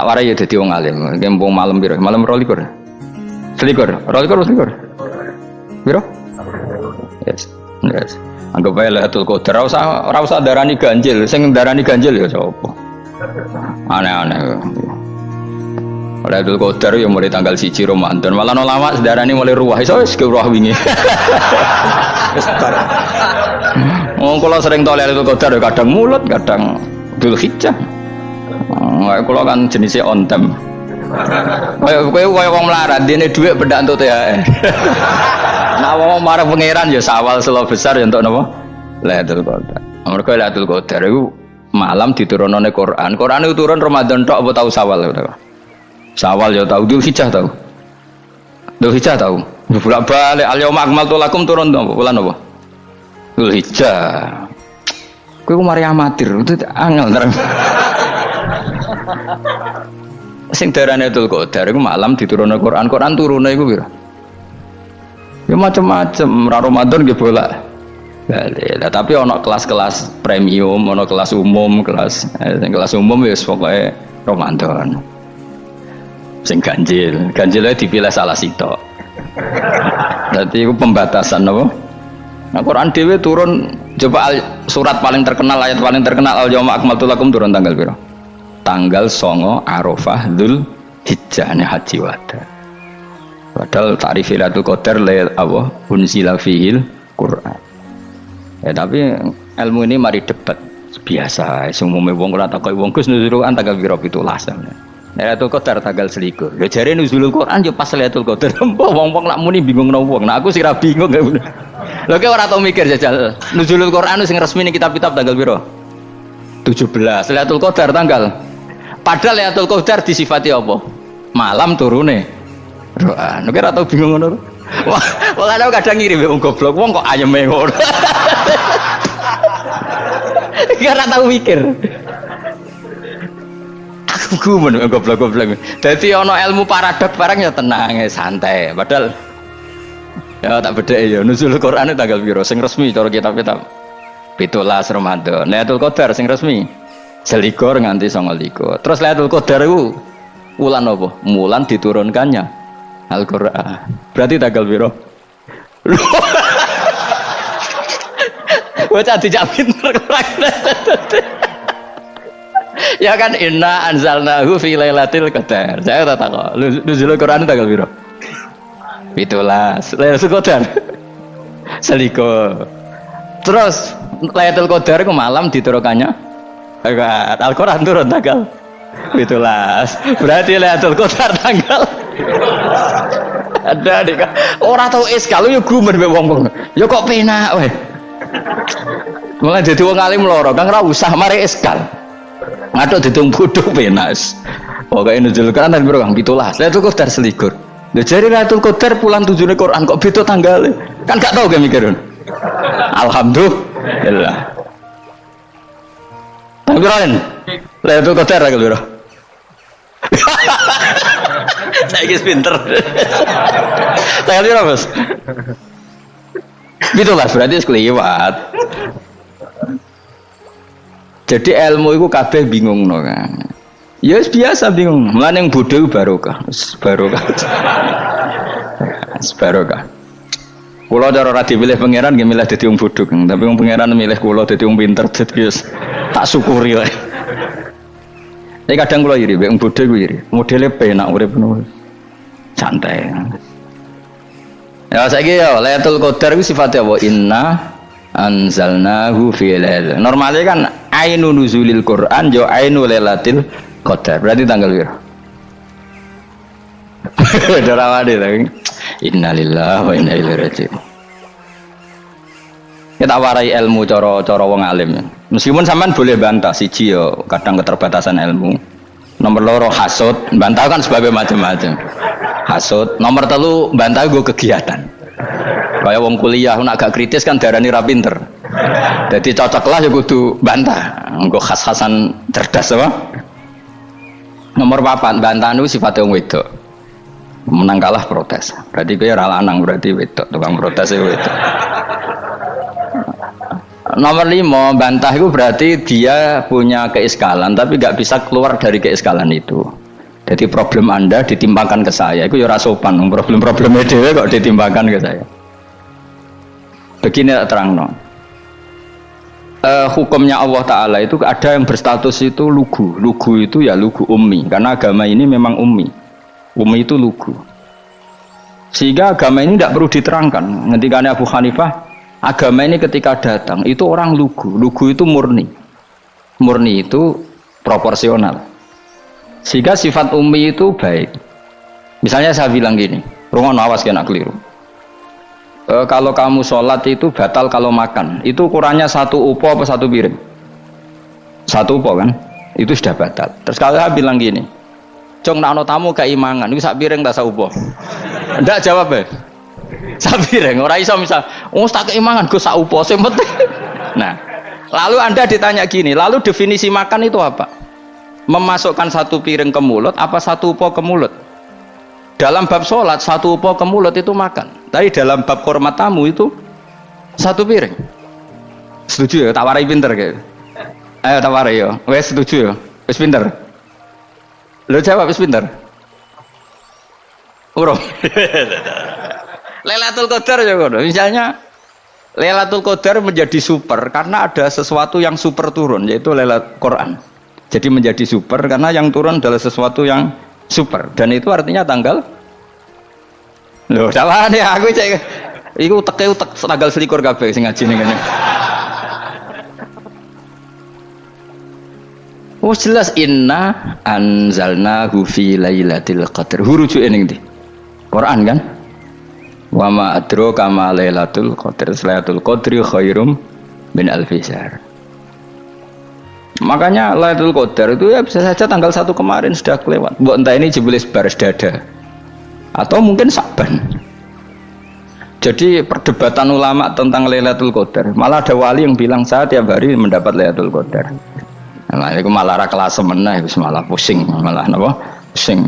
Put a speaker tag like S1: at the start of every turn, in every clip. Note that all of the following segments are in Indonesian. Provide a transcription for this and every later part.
S1: Tak warai ya dadi wong alim. Kempung malam piro? Malam 22. Selikur. 22 selikur. Piro? Yes. Yes. Anggap ae Lailatul Qadar ora usah darani ganjil. Sing darani ganjil ya sapa? Aneh-aneh. Lailatul Qadar ya mulai tanggal 1 Ramadan. Malah ulama sedarani mulai ruwah. Iso wis ke ruwah wingi. Wis bar. Wong kula sering to Lailatul Qadar kadang mulut, kadang Dzulhijjah. Kula kan jenisnya on time. Kowe wong melarat, dene dhuwit pendak entuk THR. Nah wong marang pangeran ya sawal selo besar ya entuk napa? Lailatul Qadar. Mergo Lailatul Qadar iku malam diturunane Quran. Quran itu turun Ramadan tok apa tau Sawal ya? Sawal ya tau, Dzulhijjah tau. Dzulhijjah tau. Bolak-balik al-yauma akmaltu lakum turun to bulan apa? Dzulhijjah. Kowe ku mari amatir, itu angel terang. Sing darane Lailatul Qadar iku malam diturunne Quran. Quran turune iku pira? Ya macam-macam, Ramadan nggih bolak. Lah tapi ana kelas-kelas premium, ana kelas umum, kelas umum ya pokoke Ramadan. Sing ganjil dipilih salah sitok. Dadi iku pembatasan apa? Nah Quran dhewe turun coba surat paling terkenal, ayat paling terkenal al-yauma akmaltu lakum turun tanggal pira? Tanggal 9 Arafah Dzulhijjah haji wada. Padahal ta'rif Lailatul Qadar apa unzila fihil Quran. Ya tapi ilmu ini mari debat biasa. Umumnya wong ora takoki wong Gus nuzul Quran tanggal pira 17. Lailatul Qadar tanggal 1. Lho jare nuzulul Quran yo pas Lailatul Qadar. Wong-wong nak muni bingung nang wong. Nah aku sira bingung. Lho kowe ora tau mikir jajal. Nuzulul Quran sing resmi ning kitab-kitab tanggal pira? 17. Lailatul Qadar tanggal. Padahal Lailatul Qadar disifati apa? Malam turune. Quran. Nek ora tau bingung ngono. Wah, ana kadang ngirim wong goblok, wong kok ayeme ngono. Ora tau mikir. Aku gumun goblok-goblok. Dadi ana ilmu paradok barang ya tenang, ya santai. Padahal ya tak bedheki ya nuzul Quran tanggal piro sing resmi cara kitab-kitab. 17 Ramadan. Lailatul Qadar sing resmi 1 nganti 9. Terus Lailatul Qadar iku wulan apa? Wulan diturunkannya Al-Qur'an. Berarti tanggal piro? Bocah dijak pinter. Ya kan inna anzalnahu fi lailatul qadar. Saya tak tahu. Nuzul Quran tanggal piro? 17. Lailatul Qadar. 1. Terus Lailatul Qadar ku malam diturunkannya Al-Qur'an turun tanggal 17. Berarti Lailatul Qadar tanggal ada dik. Ora tau iskal yo gumen mbek wong-wong. Ya kok penak wae. Mulai dadi wong alim loro, Kang ora usah mari iskal. Ngaduk ditung bodho penak. Pokoke nuzul Quran piro Kang 17. Lailatul Qadar 1. Lha jare Lailatul Qadar bulan 7 Quran kok beda tanggale. Kan gak tau ge mikir. Alhamdulillah. Tanggalan. Lailatul Qadar tanggal piro? Saya guys pinter. Tanggal piro, Bos? 17 berarti sekeliwat. Jadi ilmu itu kabeh bingung no kan. Ya biasa bingung. Mulane yang bodoh barokah. Barokah. Barokah. Kula cara ora dipilih pangeran nggih milih dadi wong bodoh, tapi wong pangeran milih kula dadi wong pinter dadi tak syukuri wae. Tapi kadang kula iri, wong bodoh ku iri. Modele penak urip ngono. Santai. Ya saiki ya Lailatul Qadar ku sifatnya apa? Inna anzalnahu fi lailatul. Normalnya kan ainun nuzulil Quran yo ainul lailatul Qadar. Berarti tanggal piro? Dorawade lagi. Innalillahi wa inna ilaihi raji'un. Kita warai ilmu cara wong alim. Meskipun sampean boleh bantah siji yo kadang keterbatasan ilmu. Nomor 2 hasud, bantah kan sebab macam-macam. Hasud. Nomor 3 bantah go kegiatan. Kayak wong kuliah nak agak kritis kan darani ra pinter. Jadi cocok lah ya kudu bantah. Engko khas-khasan cerdas apa? Nomor 4 bantah niku sifate wong wedok. Menang kalah protes. Berarti kowe ora lanang berarti wedok, tukang protes wedok. Nomor 5 bantah itu berarti dia punya keiskalan tapi nggak bisa keluar dari keiskalan itu. Jadi problem Anda ditimbangkan ke saya, itu ya ora sopan. Problem-problemnya dhewe kok ditimbangkan ke saya. Begini terang no. Hukumnya Allah Ta'ala itu ada yang berstatus itu lugu. Lugu itu ya lugu ummi, karena agama ini memang ummi. Ummi itu lugu. Sehingga agama ini tidak perlu diterangkan. Ketika Abu Hanifah, agama ini ketika datang itu orang lugu. Lugu itu murni. Murni itu proporsional. Sehingga sifat ummi itu baik. Misalnya saya bilang gini, rungono awas kena keliru. Kalau kamu sholat itu batal kalau makan, itu ukurannya satu upo apa satu piring? Satu upo kan? Itu sudah batal. Terus kalau saya bilang gini, Cong nak tamu keimangan, itu sak piring tak sak upo? Ndak jawab ya? Sak piring, orang iso misal, tak keimangan gue sak upo, sing penting. Nah, lalu Anda ditanya gini, lalu definisi makan itu apa? Memasukkan satu piring ke mulut, apa satu upo ke mulut? Dalam bab sholat, satu upo ke mulut itu makan. Tapi dalam bab hormat tamu itu satu piring. Setuju ya? Tawari pinter kayak. Ayo tawari ya. Wes setuju ya? Wes pinter. Lo jawab wes pinter. Urung. Lailatul Qadar ya kono. Misalnya Lailatul Qadar menjadi super karena ada sesuatu yang super turun, yaitu Lailatul Quran. Jadi menjadi super karena yang turun adalah sesuatu yang super, dan itu artinya tanggal loh, salah nih aku cek itu utek tanggal selikur kabeh sing ngaji ning ngene. Oh jelas inna anzalnahu fi lailatul qadar. Hurujuke ning ndi? Quran kan? Wa ma adraka ma lailatul qadar. Lailatul qadri khairum min alfi syahr. Makanya Lailatul Qadar itu ya bisa saja tanggal 1 kemarin sudah kelewat. Mbok entah ini jebelis baris dada atau mungkin Sa'ban. Jadi perdebatan ulama tentang Lailatul Qadar, malah ada wali yang bilang saya tiap hari mendapat Lailatul Qadar. Nah, itu malah kelas meneh, malah pusing, malah napa? Pusing.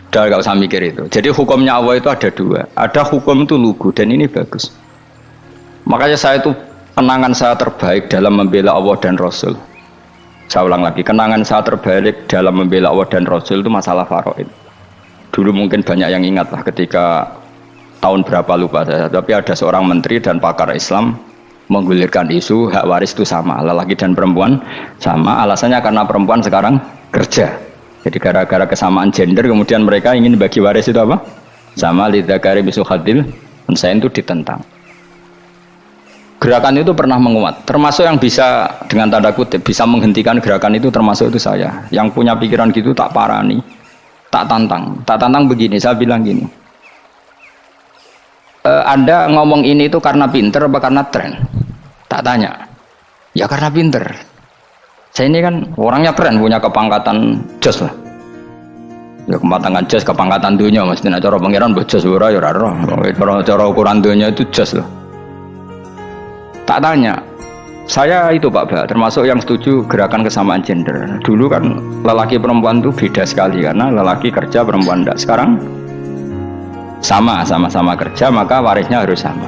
S1: Udah gak usah mikir itu. Jadi hukumnya Allah itu ada dua. Ada hukum itu lugu dan ini bagus. Makanya saya itu kenangan saya terbaik dalam membela Allah dan Rasul. Saya ulang lagi, kenangan saya terbaik dalam membela Allah dan Rasul itu masalah faraid. Dulu mungkin banyak yang ingat lah ketika tahun berapa lupa saya, tapi ada seorang menteri dan pakar Islam menggulirkan isu hak waris itu sama, lelaki dan perempuan sama, alasannya karena perempuan sekarang kerja. Jadi gara-gara kesamaan gender kemudian mereka ingin bagi waris itu apa? Sama lidzakari mislu hadzil unsayain itu ditentang. Gerakan itu pernah menguat, termasuk yang bisa dengan tanda kutip bisa menghentikan gerakan itu termasuk itu saya. Yang punya pikiran gitu tak parani, tak tantang begini, saya bilang gini. Anda ngomong ini itu karena pinter apa karena tren? Tak tanya. Ya karena pinter. Saya ini kan orangnya keren, punya kepangkatan jos lah. Ya kepangkatan jos, kepangkatan dunia mestinya cara pangeran bojos ora ya ora. Cara ukuran dunia itu jos loh. Tak tanya, saya itu Pak Ba, termasuk yang setuju gerakan kesamaan gender. Dulu kan lelaki perempuan itu beda sekali karena lelaki kerja perempuan tidak. Sekarang sama-sama kerja maka warisnya harus sama.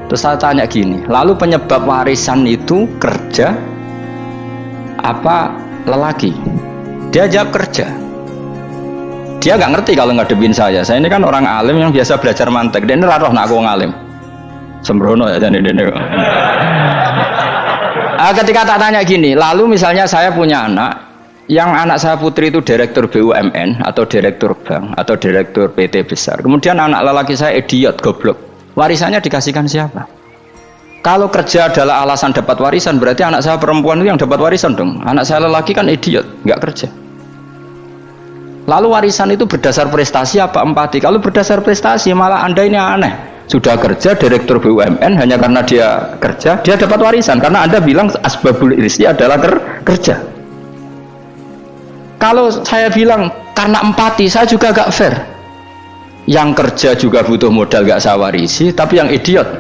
S1: Terus saya tanya gini, lalu penyebab warisan itu kerja apa lelaki? Dia jawab kerja. Dia nggak ngerti kalau ngadepin saya. Saya ini kan orang alim yang biasa belajar mantek. Dan ini roh nak aku ngalim. Sembrono ya jadi ini. Ketika tak tanya gini, lalu misalnya saya punya anak, yang anak saya putri itu direktur BUMN atau direktur bank atau direktur PT besar. Kemudian anak lelaki saya idiot, goblok. Warisannya dikasihkan siapa? Kalau kerja adalah alasan dapat warisan, berarti anak saya perempuan itu yang dapat warisan dong. Anak saya lelaki kan idiot, nggak kerja. Lalu warisan itu berdasar prestasi apa empati? Kalau berdasar prestasi malah Anda ini aneh. Sudah kerja direktur BUMN hanya karena dia kerja dia dapat warisan karena Anda bilang asbabul irsi adalah kerja. Kalau saya bilang karena empati, saya juga gak fair. Yang kerja juga butuh modal gak saya warisi, tapi yang idiot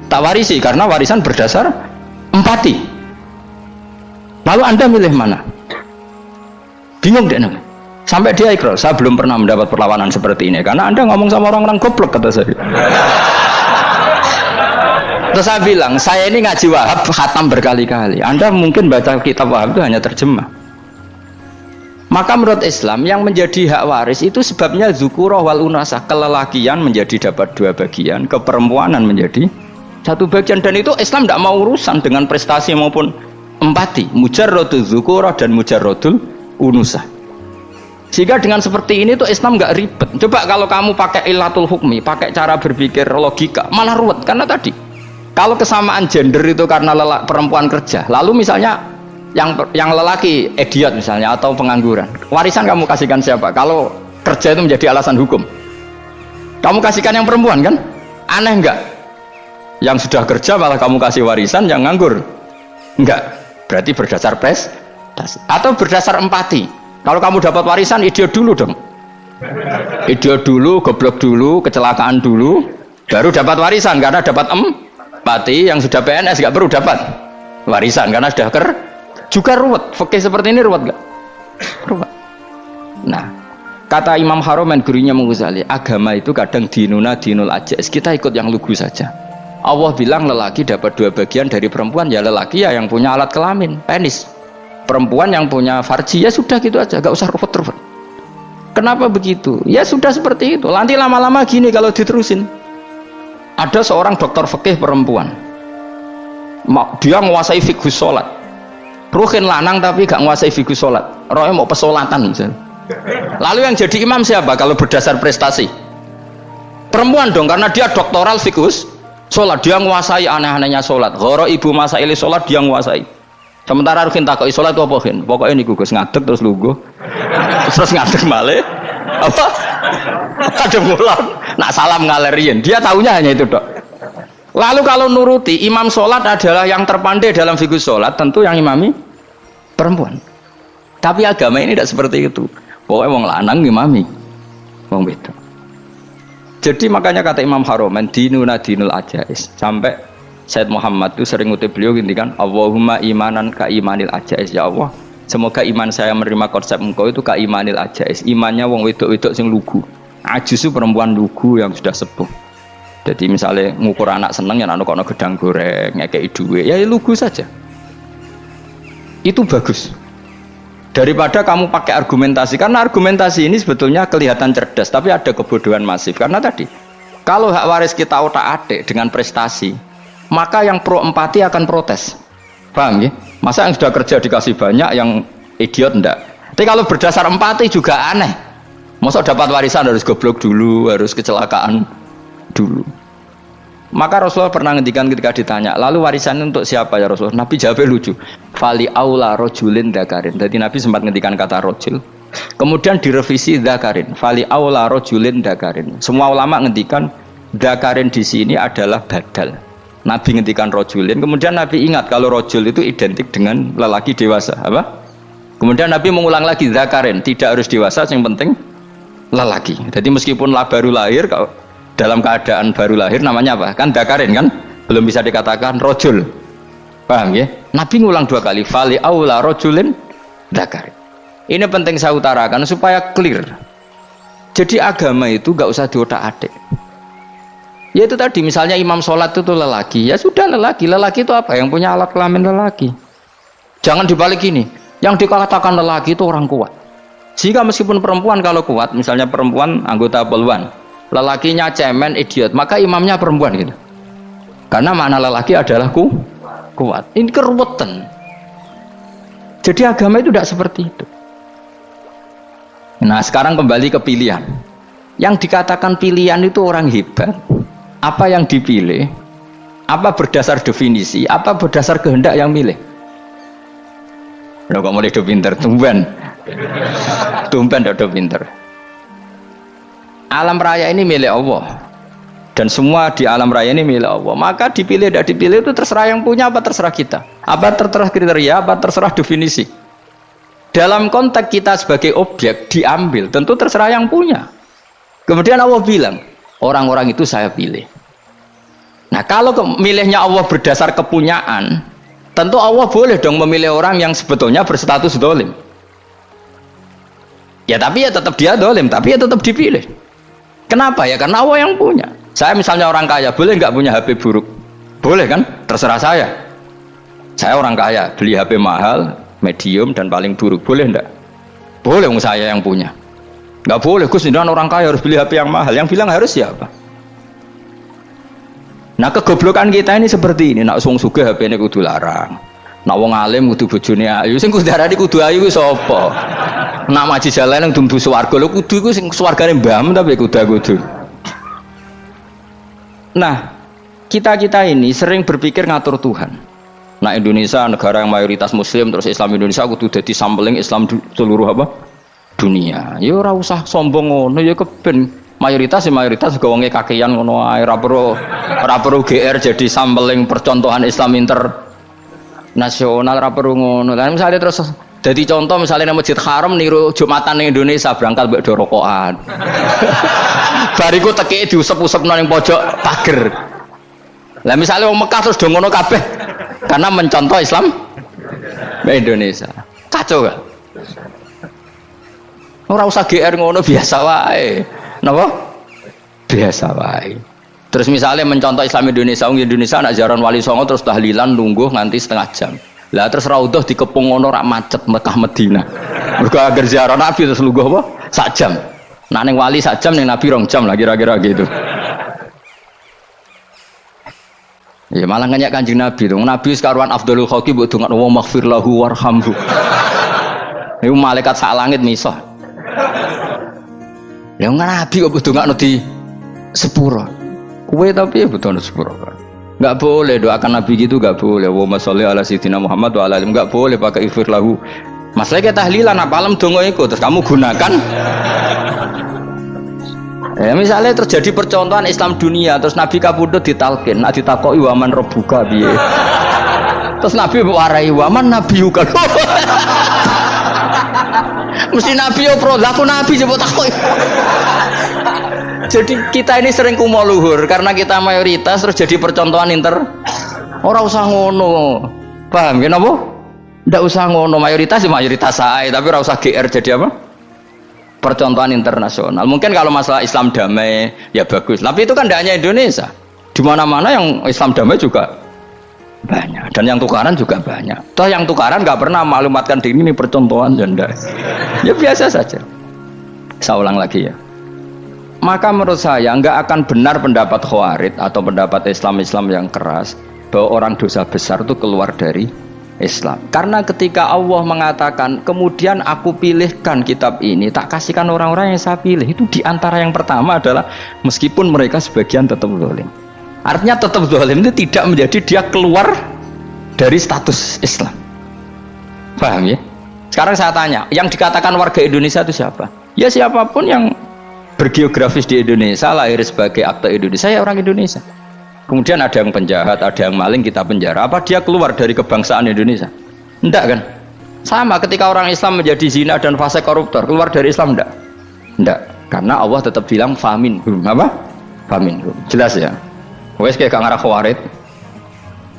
S1: tak warisi karena warisan berdasar empati. Lalu Anda milih mana? Bingung deh namanya. Sampai dia ikrar, saya belum pernah mendapat perlawanan seperti ini karena Anda ngomong sama orang-orang goblok, kata saya. Terus saya bilang, saya ini ngaji Wahab khatam berkali-kali. Anda mungkin baca kitab Wahab itu hanya terjemah. Maka menurut Islam yang menjadi hak waris itu sebabnya zukurah wal unasah, kelelakian menjadi dapat 2 bagian, keperempuanan menjadi 1 bagian, dan itu Islam tidak mau urusan dengan prestasi maupun empati, mujarrodul zukurah dan mujarrodul unusah. Sehingga dengan seperti ini tuh Islam nggak ribet. Coba kalau kamu pakai ilatul hukmi, pakai cara berpikir logika, malah ruwet. Karena tadi kalau kesamaan gender itu karena perempuan kerja, lalu misalnya yang lelaki idiot misalnya atau pengangguran, warisan kamu kasihkan siapa? Kalau kerja itu menjadi alasan hukum, kamu kasihkan yang perempuan kan? Aneh nggak? Yang sudah kerja malah kamu kasih warisan, yang nganggur enggak. Berarti berdasar prestasi atau berdasar empati. Kalau kamu dapat warisan, idiot dulu dong, idiot dulu, goblok dulu, kecelakaan dulu, baru dapat warisan. Karena dapat empati, yang sudah PNS nggak perlu dapat warisan karena sudah juga ruwet. Fikih seperti ini ruwet nggak? Ruwet. Nah, kata Imam Haromen, gurunya Ghazali, agama itu kadang dinuna dinul ajais, kita ikut yang lugu saja. Allah bilang lelaki dapat 2 bagian dari perempuan, ya lelaki ya yang punya alat kelamin, penis. Perempuan yang punya farji, ya sudah gitu aja, gak usah ruwet-ruwet. Kenapa begitu? Ya sudah seperti itu. Nanti lama-lama gini kalau diterusin. Ada seorang dokter fikih perempuan, dia menguasai fikih sholat, ruhin lanang tapi gak menguasai fikih sholat, rohnya mau pesolatan misalnya. Lalu yang jadi imam siapa kalau berdasar prestasi? Perempuan dong, karena dia doktoral fikih sholat, dia menguasai aneh-anehnya sholat. Goro ibu masaili sholat dia menguasai. Sementara ruhin takoi sholat itu apa kan? Pokoknya ini gugus ngadeg terus lugu, terus ngadeg malah apa? Ada mulan, nak salam ngalerian. Dia tahunya hanya itu dok. Lalu kalau nuruti imam sholat adalah yang terpandai dalam fikih sholat, tentu yang imami perempuan. Tapi agama ini tidak seperti itu. Pokoknya wong lanang imami, wong beda. Jadi makanya kata Imam Haromen, dinuna dinul ajais. Sampai Said Muhammad itu sering ngutip beliau gini kan, Allahumma imanan ka imanil ajais. Ya Allah, semoga iman saya menerima konsep engkau itu ka imanil ajais. Imannya wong wedok-wedok sing lugu. Ajus itu perempuan lugu yang sudah sepuh. Jadi misalnya ngukur anak seneng ya anak kono gedang goreng, ngekei duit, ya lugu saja. Itu bagus. Daripada kamu pakai argumentasi, karena argumentasi ini sebetulnya kelihatan cerdas, tapi ada kebodohan masif. Karena tadi, kalau hak waris kita otak-atik dengan prestasi, maka yang pro empati akan protes. Paham ya? Masa yang sudah kerja dikasih banyak, yang idiot enggak? Tapi kalau berdasar empati juga aneh. Masa dapat warisan harus goblok dulu, harus kecelakaan dulu. Maka Rasulullah pernah ngendikan ketika ditanya, lalu warisan untuk siapa ya Rasulullah? Nabi jawabnya lucu, fali aula rojulin dakarin. Jadi Nabi sempat ngendikan kata rojul, kemudian direvisi dakarin, fali aula rojulin dakarin. Semua ulama ngendikan dakarin di sini adalah badal. Nabi ngendikan rojulin, kemudian Nabi ingat kalau rojul itu identik dengan lelaki dewasa, apa? Kemudian Nabi mengulang lagi dakarin, tidak harus dewasa, yang penting lelaki. Jadi meskipun baru lahir, kalau dalam keadaan baru lahir namanya apa? Kan dakarin kan? Belum bisa dikatakan rojul. Paham ya? Nabi ngulang 2 kali. Fali aula rojulin dakarin. Ini penting saya utarakan supaya clear. Jadi agama itu gak usah diotak-atik. Ya itu tadi misalnya imam sholat itu lelaki. Ya sudah lelaki. Lelaki itu apa? Yang punya alat kelamin lelaki. Jangan dibalik ini. Yang dikatakan lelaki itu orang kuat. Sehingga meskipun perempuan kalau kuat, misalnya perempuan anggota poluan, lelakinya cemen, idiot, maka imamnya perempuan gitu. Karena makna lelaki adalah kuat. Ini keruwetan. Jadi agama itu tidak seperti itu. Nah sekarang kembali ke pilihan. Yang dikatakan pilihan itu orang hebat. Apa yang dipilih? Apa berdasar definisi? Apa berdasar kehendak yang milih? Loh kok mulai do pinter, tumben do pinter. Alam raya ini milik Allah, dan semua di alam raya ini milik Allah. Maka dipilih tidak dipilih itu terserah yang punya, apa terserah kita, apa terserah kriteria, apa terserah definisi. Dalam konteks kita sebagai objek diambil, tentu terserah yang punya. Kemudian Allah bilang, orang-orang itu saya pilih. Nah kalau milihnya Allah berdasar kepunyaan, tentu Allah boleh dong memilih orang yang sebetulnya berstatus dolim. Ya tapi ya tetap dia dolim, tapi ya tetap dipilih. Kenapa ya? Karena Allah yang punya. Saya misalnya orang kaya, boleh nggak punya HP buruk? Boleh kan? Terserah saya. Saya orang kaya, beli HP mahal, medium dan paling buruk, boleh enggak? Boleh saya yang punya. Nggak boleh Gus, dengan orang kaya harus beli HP yang mahal. Yang bilang harus siapa? Nah kegoblokan kita ini seperti ini. Nak wong sugih HP ini kudu larang. Nak wong alim kudu bojone ayu. Sing kudu darani kudu ayu ku sapa? Nak maji jalan yang dumbu swarga lho kudu iku sing swargane mbam tapi kudu. Nah, kita ini sering berpikir ngatur Tuhan. Nah, Indonesia negara yang mayoritas muslim terus Islam Indonesia kudu dadi sampling Islam seluruh apa? Dunia. Ya ora usah sombong ngono ya keben. Mayoritas juga wonge kakean ngono ae ora perlu GR jadi sampling percontohan Islam internasional ora perlu ngono. Lah misalnya terus jadi contoh misalnya nang Masjid Haram niru Jumatan ning Indonesia berangkat mbek do rokokan. Bariku teki diusep-usep nang pojok pager. Lah misalnya wong Mekah terus do ngono kabeh karena mencontoh Islam Indonesia. Kacau gak? Ora usah GR ngono biasa wae. Napa? Biasa wae. Terus misalnya mencontoh Islam Indonesia, Indonesia nak jaran Wali Songo terus tahlilan nunggu nganti setengah jam. Lah terus raudhah dikepung ngono rak macet Mekah Madinah. Mergo agar ziarah Nabi terus lungguh apa? Sak jam. Nak ning wali sak jam ning Nabi 2 jam lah kira-kira gitu. Ya malah nganyak Kanjeng Nabi to. Nabi sekaruan afdhalul khalqi mbok dongakno wa maghfir lahu warhamhu. Iku malaikat sak langit misah. Ya Nabi kok mbok dongakno di sepuro. Kowe tapi ya butuh sepuro. Enggak boleh doakan Nabi gitu, enggak boleh. Wa sholli ala sayyidina Muhammad wa ala alihi, enggak boleh pakai ighfir lahu. Masalahnya tahlilan apa alam donga iku terus kamu gunakan. Ya misalnya terjadi percontohan Islam dunia terus Nabi kapundhut ditalkin, nak ditakoki waman rabbuka piye. Terus Nabi warai waman nabiyuka. Mesti Nabi yo pro, lah aku Nabi coba takoki. Jadi kita ini sering kumo luhur karena kita mayoritas terus jadi percontohan orang usah ngono. Paham ya napa? Ndak usah ngono, mayoritas ya mayoritas sae, tapi ora usah GR jadi apa? Percontohan internasional. Mungkin kalau masalah Islam damai ya bagus. Tapi itu kan tidak hanya Indonesia. Di mana-mana yang Islam damai juga banyak dan yang tukaran juga banyak. Toh yang tukaran nggak pernah maklumatkan diri ini percontohan janda. Ya biasa saja. Saya ulang lagi ya. Maka menurut saya nggak akan benar pendapat Khawarij atau pendapat Islam yang keras bahwa orang dosa besar itu keluar dari Islam. Karena ketika Allah mengatakan kemudian aku pilihkan kitab ini tak kasihkan orang-orang yang saya pilih, itu diantara yang pertama adalah meskipun mereka sebagian tetap zalim. Artinya tetap zalim itu tidak menjadi dia keluar dari status Islam. Paham ya? Sekarang saya tanya, yang dikatakan warga Indonesia itu siapa? Ya siapapun yang bergeografis di Indonesia, lahir sebagai akte Indonesia, ya orang Indonesia. Kemudian ada yang penjahat, ada yang maling, kita penjara. Apa dia keluar dari kebangsaan Indonesia? Enggak kan? Sama ketika orang Islam menjadi zina dan fasik koruptor, keluar dari Islam enggak? Enggak. Karena Allah tetap bilang famin. Apa? Famin. Jelas ya? Wes kayak gak ngarah Khawarij.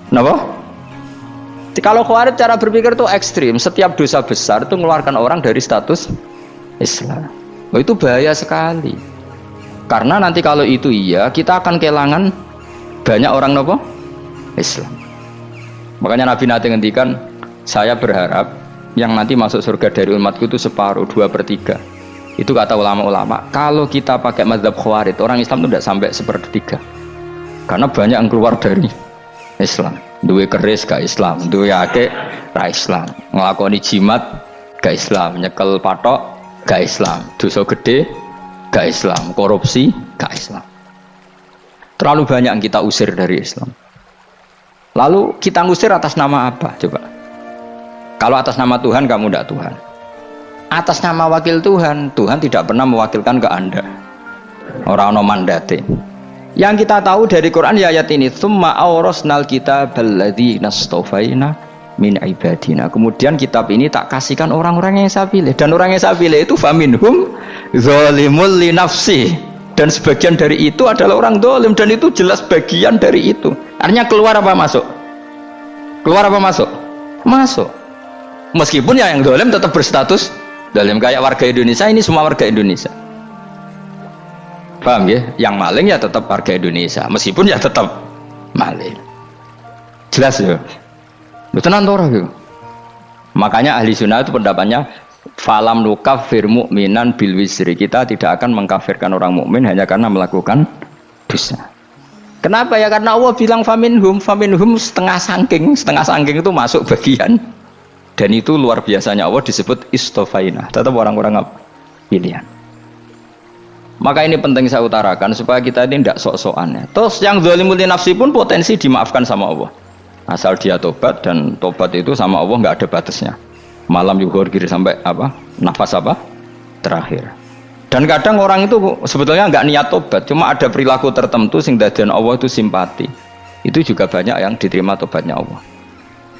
S1: Kenapa? Kalau Khawarij cara berpikir itu ekstrim. Setiap dosa besar itu mengeluarkan orang dari status Islam. Oh, itu bahaya sekali. Karena nanti kalau itu iya, kita akan kehilangan banyak orang nopo Islam. Makanya Nabi nanti ngendikan, saya berharap yang nanti masuk surga dari umatku itu separuh, 2/3. Itu kata ulama-ulama. Kalau kita pakai mazhab Khawarij, orang Islam itu tidak sampai 1/3. Karena banyak yang keluar dari Islam. Duwe keris gak Islam, duwe akeh ra Islam, nglakoni jimat gak Islam, nyekel patok gak Islam, dosa gede gak Islam, korupsi gak Islam. Terlalu banyak yang kita usir dari Islam. Lalu kita ngusir atas nama apa? Coba. Kalau atas nama Tuhan kamu tidak Tuhan. Atas nama wakil Tuhan, Tuhan tidak pernah mewakilkan ke Anda. Orang-orang mandate. Yang kita tahu dari Quran ya ayat ini, tsumma awrasnal kitabal ladzina astafaina min ibadina. Kemudian kitab ini tak kasihkan orang-orang yang saya pilih, dan orang yang saya pilih itu faminhum zalimul li nafsi, dan sebagian dari itu adalah orang zalim, dan itu jelas bagian dari itu. Artinya keluar apa masuk? Keluar apa masuk? Masuk. Meskipun ya yang zalim tetap berstatus zalim, kayak warga Indonesia ini semua warga Indonesia. Paham ya? Yang maling ya tetap warga Indonesia, meskipun ya tetap maling. Jelas ya? Betul nanti orang gitu. Makanya ahli sunnah itu pendapatnya Falam nukafir mu'minan bil wisri. Kita tidak akan mengkafirkan orang mukmin hanya karena melakukan dosa. Kenapa ya? Karena Allah bilang faminhum setengah sangking itu masuk bagian. Dan itu luar biasanya Allah disebut istofaina. Tetap orang-orang apa? Pilihan. Maka ini penting saya utarakan supaya kita ini tidak sok-sokan ya. Terus yang zalimul nafsi pun potensi dimaafkan sama Allah. Asal dia tobat, dan tobat itu sama Allah nggak ada batasnya. Malam yuhur kiri sampai apa? Nafas apa? Terakhir. Dan kadang orang itu sebetulnya nggak niat tobat, cuma ada perilaku tertentu sehingga dadian Allah itu simpati. Itu juga banyak yang diterima tobatnya Allah.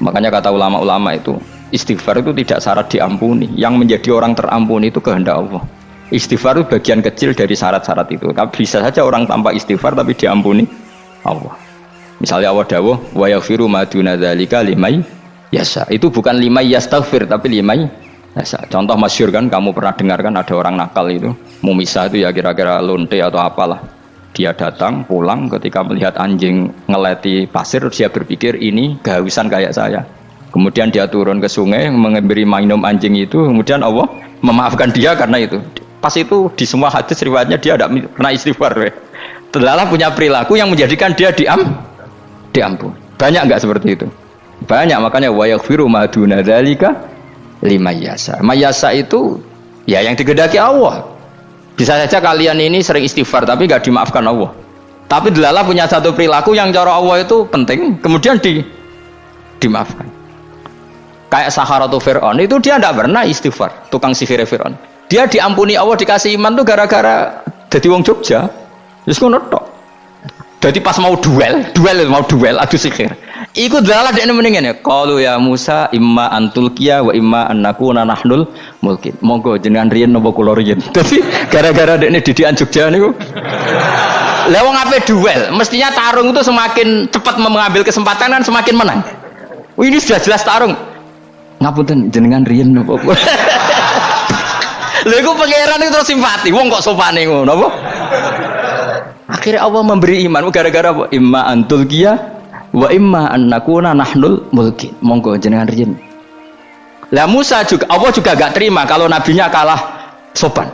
S1: Makanya kata ulama-ulama itu, istighfar itu tidak syarat diampuni. Yang menjadi orang terampuni itu kehendak Allah. Istighfar itu bagian kecil dari syarat-syarat itu. Bisa saja orang tanpa istighfar tapi diampuni Allah. Misalnya Allah dawuh, wa yaghfiru ma duna dzalika limay yasha. Itu bukan limay yastaghfir tapi limay yasha. Contoh masyhur kan, kamu pernah dengar kan, ada orang nakal itu, Mumisa itu ya kira-kira lonte atau apalah. Dia datang pulang ketika melihat anjing ngeleti pasir, dia berpikir ini kehausan kayak saya. Kemudian dia turun ke sungai memberi minum anjing itu, kemudian Allah memaafkan dia karena itu. Pas itu di semua hadis riwayatnya dia tidak pernah istighfar. Terlalu punya perilaku yang menjadikan dia diampun. Banyak nggak seperti itu? Banyak, makanya wa yaghfiru ma duna dzalika liman yasha. Mayasa itu ya yang digedaki Allah. Bisa saja kalian ini sering istighfar tapi nggak dimaafkan Allah. Tapi delala punya satu perilaku yang cara Allah itu penting, kemudian dimaafkan. Kayak Saharatu Fir'aun itu dia tidak pernah istighfar, tukang sihir Fir'aun. Dia diampuni Allah, dikasih iman tuh gara-gara jadi wong Jogja. Terus ngono tok. Jadi pas mau duel adu sihir. Iku delala dekne mendingan ya. Qalu ya Musa imma antulqiya wa imma annakuna nahnul mulkin. Monggo jenengan riyen napa kula riyen. Dadi gara-gara dekne didikan Jogja niku. Lah wong ape duel, mestinya tarung itu semakin cepat mengambil kesempatan kan semakin menang. Ini sudah jelas tarung. Ngapunten jenengan riyen napa. Lha iku pangeran itu terus simpati. Wong kok sopane ngono apa? Akhirnya Allah memberi iman gara-gara apa? Imma antulqiya wa imma annakuna nahnul mulkin. Monggo jenengan riyen. Lah Musa juga, Allah juga gak terima kalau nabinya kalah sopan.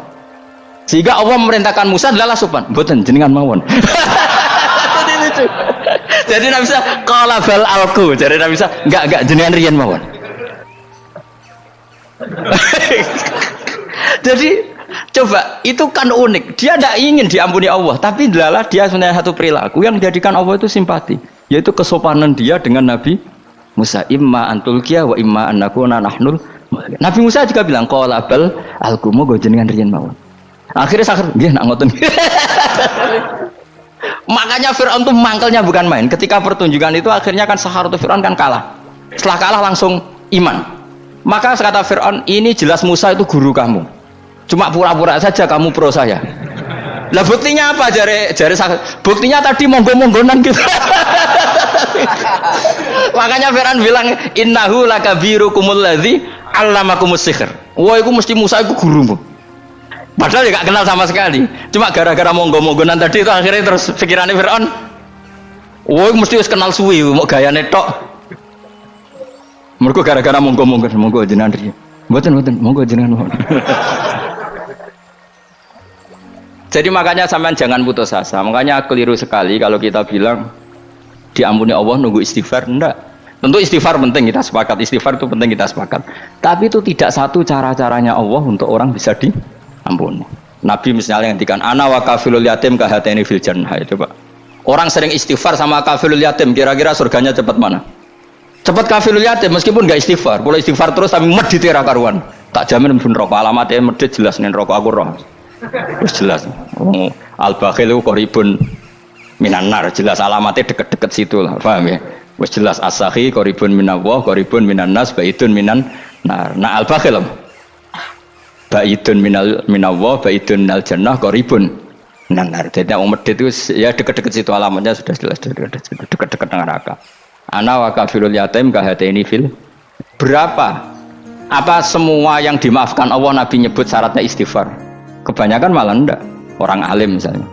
S1: Sehingga Allah memerintahkan Musa adalah sopan. Mboten jenengan mawon. Jadi Nabi Musa qala bal alqu. Jadi Nabi Musa enggak jenengan riyen mawon. Jadi coba, itu kan unik. Dia tidak ingin diampuni Allah, tapi adalah dia sebenarnya satu perilaku yang menjadikan Allah itu simpati, yaitu kesopanan dia dengan Nabi Musa. Imma antulqiya wa imma annakuna nahnul. Nabi Musa juga bilang qala bal alqu, monggo jenengan riyen mawon. Akhirnya sakar, nggih nak ngoten. Makanya Fir'aun itu mangkelnya bukan main. Ketika pertunjukan itu akhirnya kan Saharatu Fir'aun kan kalah. Setelah kalah langsung iman. Maka kata Fir'aun, ini jelas Musa itu guru kamu. Cuma pura-pura saja kamu pro saya. Lah buktinya apa? Jare buktinya tadi monggo-monggonan gitu. Makanya Fir'aun bilang innahu lakabirukumul ladzi 'allamakumus sihr. Wah, itu mesti Musa itu gurumu. Padahal ya gak kenal sama sekali. Cuma gara-gara monggo-monggonan tadi itu akhirnya terus pikirannya Fir'aun. Wah, mesti wis kenal suwi mau gayane tok. Mergo gara-gara monggo-monggon, monggo jenengan riyen. Mboten, monggo jenengan mohon. Jadi makanya sampean jangan putus asa. Makanya keliru sekali kalau kita bilang diampuni Allah nunggu istighfar. Enggak. Tentu istighfar penting, kita sepakat. Istighfar itu penting, kita sepakat. Tapi itu tidak satu cara-caranya Allah untuk orang bisa diampuni. Nabi misalnya ngendikan ana wa kafilul yatim kahateni fil jannah. Coba. Orang sering istighfar sama kafilul yatim, kira-kira surganya cepat mana? Cepat kafilul yatim meskipun enggak istighfar. Kalau istighfar terus tapi medit ra karuan. Tak jamin pun rokok alamatnya medit jelas nih rokok aku roh. Terus jelas, al-bakhil itu koribun minanar, jelas alamatnya deket-deket situ lah, paham ya? Wes jelas as-sakhi koribun minallah, koribun minannas, baitun minan nar. Nah al-bakhil, baitun minallah, baitun minal jannah, koribun minan nar. Jadi orang medit itu ya deket-deket situ alamatnya sudah jelas deket-deket dengan neraka. Ana wa kafirul yatim kahateni fil. Berapa? Apa semua yang dimaafkan Allah Nabi nyebut syaratnya istighfar? Kebanyakan malah enggak. Orang alim misalnya.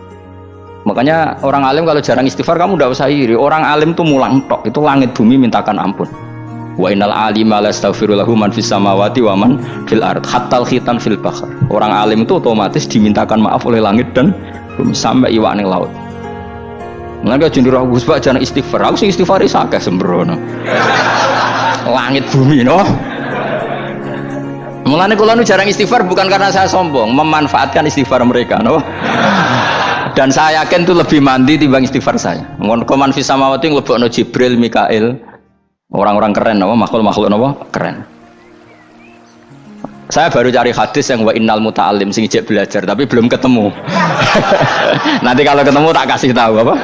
S1: Makanya orang alim kalau jarang istighfar kamu enggak usah iri. Orang alim tuh mulang tok, itu langit bumi mintakan ampun. Wa innal alima la yastaghfiru lahu man fis samawati wa man fil ard hatta khitan fil bahr. Orang alim itu otomatis dimintakan maaf oleh langit dan bumi sampai iwak ning laut. Mulane jenenge roh Gus Pak jangan istighfar. Aku sing istighfar is akeh sembrono. Langit bumi no. Mulane kula nu jarang istighfar bukan karena saya sombong, memanfaatkan istighfar mereka no. Dan saya yakin itu lebih mandi timbang istighfar saya. Ngon koman fis samawati nglebokno Jibril, Mikail. Orang-orang keren apa makhluk-makhluk apa keren. Saya baru cari hadis yang wa innal muta'allim sing ijek belajar tapi belum ketemu. Nanti kalau ketemu tak kasih tahu apa.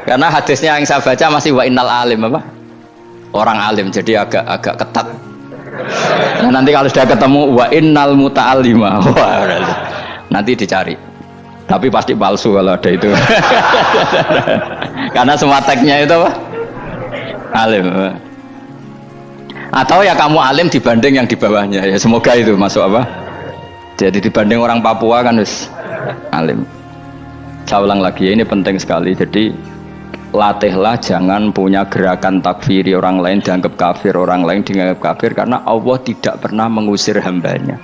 S1: Karena hadisnya yang saya baca masih wa innal alim apa? Orang alim jadi agak ketat. Nah, nanti kalau sudah ketemu wa innal muta'allima. Wah, nanti dicari. Tapi pasti palsu kalau ada itu. Karena semua teksnya itu apa? Alim. Atau ya kamu alim dibanding yang di bawahnya ya, semoga itu masuk apa? Jadi dibanding orang Papua kan harus alim. Saya ulang lagi ya, ini penting sekali. Jadi latihlah jangan punya gerakan takfiri orang lain dianggap kafir, orang lain dianggap kafir, karena Allah tidak pernah mengusir hambanya.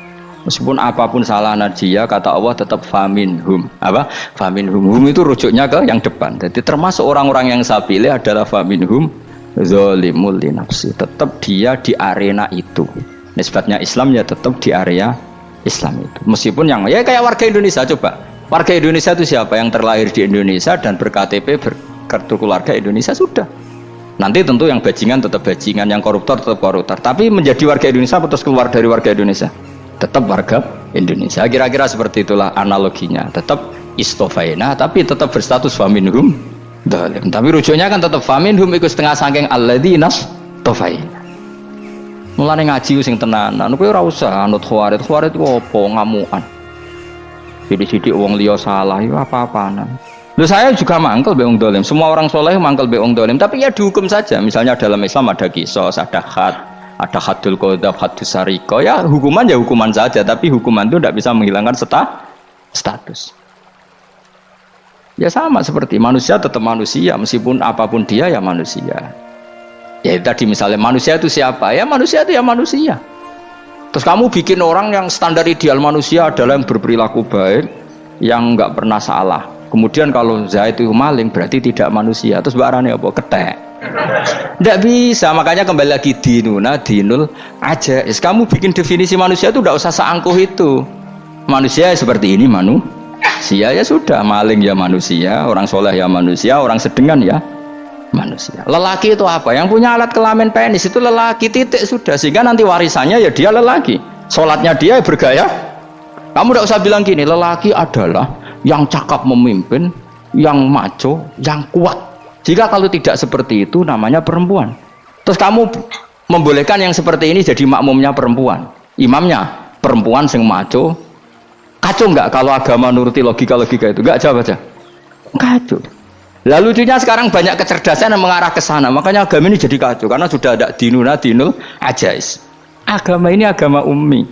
S1: Meskipun apapun salah dia, kata Allah tetap faminhum. Apa? Faminhum. Hum itu rujuknya ke yang depan. Jadi termasuk orang-orang yang saya pilih adalah faminhum zalimul li nafsi. Tetap dia di arena itu. Nisbatnya Islam ya tetap di area Islam itu. Meskipun yang ya kayak warga Indonesia coba. Warga Indonesia itu siapa? Yang terlahir di Indonesia dan ber-KTP berkartu keluarga Indonesia sudah. Nanti tentu yang bajingan tetap bajingan, yang koruptor tetap koruptor. Tapi menjadi warga Indonesia atau keluar dari warga Indonesia? Tetap warga Indonesia. Kira-kira seperti itulah analoginya. Tetap istofaina tapi tetap berstatus faminhum dalim. Tapi rujuknya kan tetap faminhum ikut setengah sangking alladzinas tofaina. Mulane ngaji sing tenanan. Kowe ora usah anut khawarit. Khawarit ku apa ngamukan. Sidik-sidik wong liya salah itu apa-apaan. Loh saya juga mangkel be wong dolim. Semua orang soleh mangkel be wong dolim. Tapi ya dihukum saja. Misalnya dalam Islam ada kisos, ada had, ada hadul qadhaf, hadus sariko. Ya hukuman saja. Tapi hukuman itu tidak bisa menghilangkan status. Ya sama seperti manusia tetap manusia. Meskipun apapun dia ya manusia. Ya tadi misalnya manusia itu siapa? Ya manusia itu ya manusia. Terus kamu bikin orang yang standar ideal manusia adalah yang berperilaku baik, yang nggak pernah salah. Kemudian kalau Zaid itu maling berarti tidak manusia. Terus barangnya apa? Ketek. Tidak bisa. Makanya kembali lagi dinul aja. Kamu bikin definisi manusia itu tidak usah seangkuh itu. Manusia seperti ini manusia ya sudah. Maling ya manusia, orang soleh ya manusia, orang sedengan ya manusia. Lelaki itu apa? Yang punya alat kelamin penis itu lelaki, titik sudah. Sehingga nanti warisannya ya dia lelaki. Sholatnya dia bergaya. Kamu tidak usah bilang gini, lelaki adalah yang cakap memimpin, yang maco, yang kuat. Jika kalau tidak seperti itu namanya perempuan. Terus kamu membolehkan yang seperti ini jadi makmumnya perempuan, imamnya perempuan sing maco. Kacau nggak kalau agama nuruti logika-logika itu? Nggak jawab aja. Kacau. Lalu lucunya sekarang banyak kecerdasan yang mengarah ke sana. Makanya agama ini jadi kacau karena sudah ada dinul ajais. Agama ini agama ummi.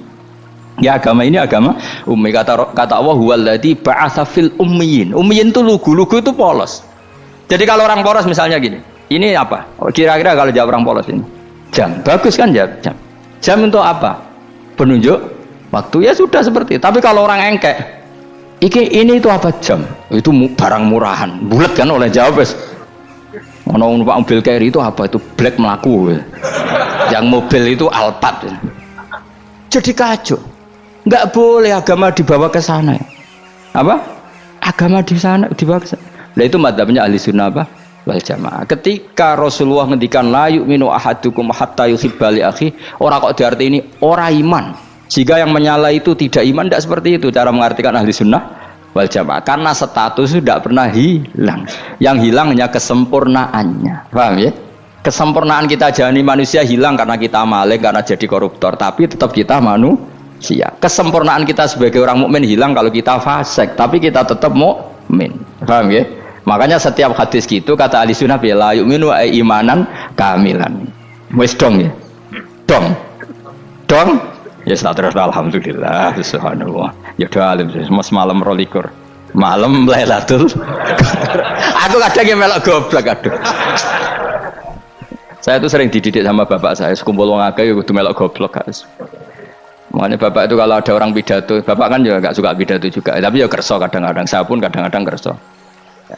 S1: Ya agama ini agama ummi. Kata Allah huwallazi ba'atsa fil ummiyin. Ummiyin itu lugu itu polos. Jadi kalau orang polos misalnya gini, ini apa? Kira-kira kalau jawab orang polos ini, jam. Bagus kan jam? Jam untuk apa? Penunjuk waktu ya sudah seperti itu. Tapi kalau orang engkek, ini itu apa jam? Itu barang murahan, bulat kan oleh jawab es. Ono numpak mobil carry itu apa? Itu black melaku. Yang mobil itu Alphard. Jadi kacau. Nggak boleh agama dibawa ke sana. Apa? Agama di sana dibawa ke sana. Nah itu madzhabnya ahli sunnah apa? Wal jamaah. Ketika Rasulullah ngendikan la yu'minu ahadukum hatta yuhibba li akhi, ora kok diarti ini ora iman. Jika yang menyala itu tidak iman, tidak seperti itu cara mengartikan ahli sunnah wal jamaah. Karena status itu tidak pernah hilang. Yang hilang hanya kesempurnaannya. Paham ya? Kesempurnaan kita jadi manusia hilang karena kita maling, karena jadi koruptor. Tapi tetap kita manusia. Kesempurnaan kita sebagai orang mukmin hilang kalau kita fasik. Tapi kita tetap mukmin. Paham ya? Makanya setiap hadis gitu kata ahli sunnah la yu'minu imanan kamilan. Wis dong ya? Dong? Ya terus alhamdulillah subhanallah. Ya udah alim semua semalam rolikur. Malam Lailatul. Aku kadang yang melok goblok aduh. Saya tuh sering dididik sama bapak saya, sekumpul wong akeh ya kudu melok goblok guys. Makanya bapak itu kalau ada orang pidato, bapak kan juga nggak suka pidato juga, tapi ya kerso kadang-kadang, saya pun kadang-kadang kerso.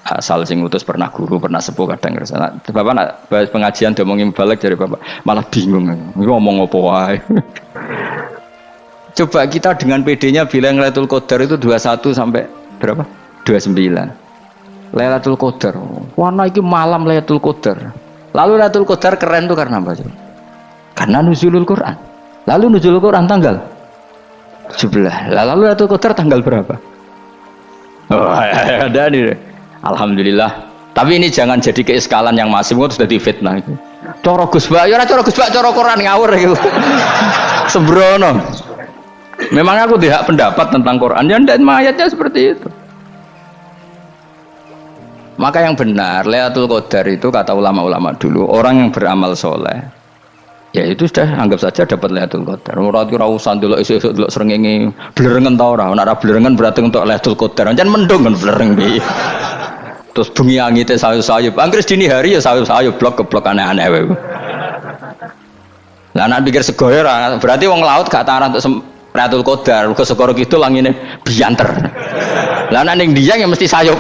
S1: Asal sing utus pernah guru, pernah sepuh kadang kerso. Nah, bapak nak bahas pengajian ngomongin balik dari bapak, malah bingung, ngomong apa wae. Coba kita dengan PD-nya bilang Lailatul Qadar itu 21 sampai berapa? 29. Lailatul Qadar. Warna iki malam Lailatul Qadar. Lalu Lailatul Qadar keren tuh karena apa? Karena nuzulul Quran. Lalu nuzulul Quran tanggal 17. Lalu Lailatul Qadar tanggal berapa? Oh, ada nih. Alhamdulillah. Tapi ini jangan jadi keiskalan yang masif itu sudah difitnah itu. Coro Gus Bak, ya ora coro Gus Bak, coro Quran ngawur gitu. Sembrono. Memang aku tidak pendapat tentang Quran, ya dan ayatnya seperti itu. Maka yang benar, Lailatul Qadar itu kata ulama-ulama dulu, orang yang beramal soleh, ya itu sudah anggap saja dapat Lailatul Qadar. Ora usah ndelok esuk-esuk ndelok srengenge blerengen ta ora. Nek ora blerengen berarti untuk Lailatul Qadar. Jan mendung kan blereng iki. Terus bengi angite sayup-sayup. Anggere dini hari ya sayup-sayup blok aneh-aneh wae. Lah nek pikir sego ora, berarti wong laut gak tarah untuk Lailatul Qadar, ke segoro kidul angine bianter. Lah nek ning Dieng ya mesti sayup.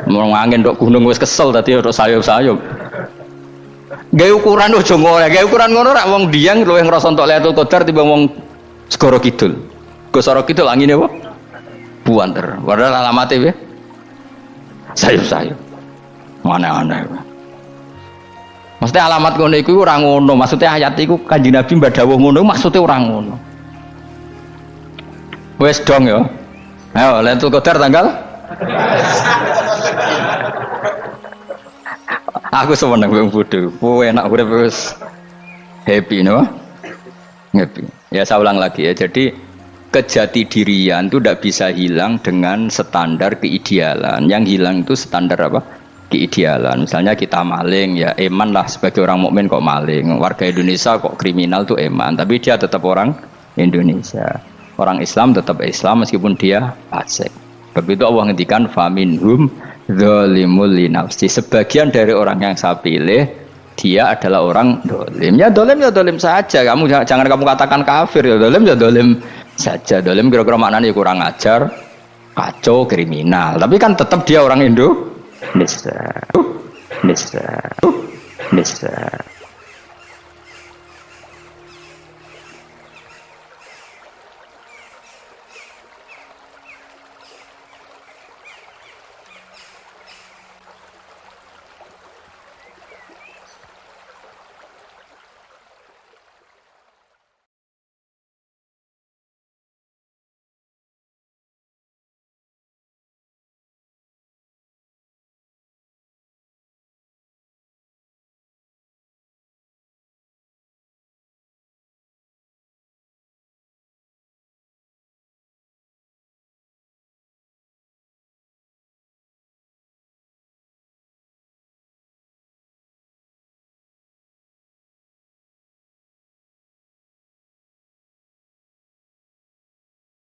S1: Mau angin tok gunung wis kesel tadi tok sayup-sayup. Gawe ukuran ojo ngono, gawe ukuran ngono rak wong Dieng luwih ngrasa entuk Lailatul Qadar timbang wong segoro kidul. Ke segoro kidul angine apa? Buanter. Padahal alamate piye? Sayup-sayup. Aneh-aneh. Maksudnya alamat ngono iku ora ngono, maksudnya ayat iku Kanjeng Nabi mbadhawuh ngono maksudnya ora ngono. Wes dong ya. Ayo Lailatul Qadar tanggal. Aku seneng wong bodho. Enak urip wis happy no. Happy. Ya saya ulang lagi ya. Jadi kejati dirian itu tidak bisa hilang dengan standar keidealan. Yang hilang itu standar apa? Keidealan. Misalnya kita maling ya eman lah sebagai orang mukmin kok maling. Warga Indonesia kok kriminal tuh eman, tapi dia tetap orang Indonesia. Orang Islam tetap Islam meskipun dia fasik. Begitu Allah ngendikan faminhum zalimul linafsi. Sebagian dari orang yang saya pilih dia adalah orang dolim. Ya dolim saja. Kamu jangan kamu katakan kafir ya dolim saja. Dolim kira-kira maknanya kurang ajar, kacau, kriminal. Tapi kan tetap dia orang Indonesia.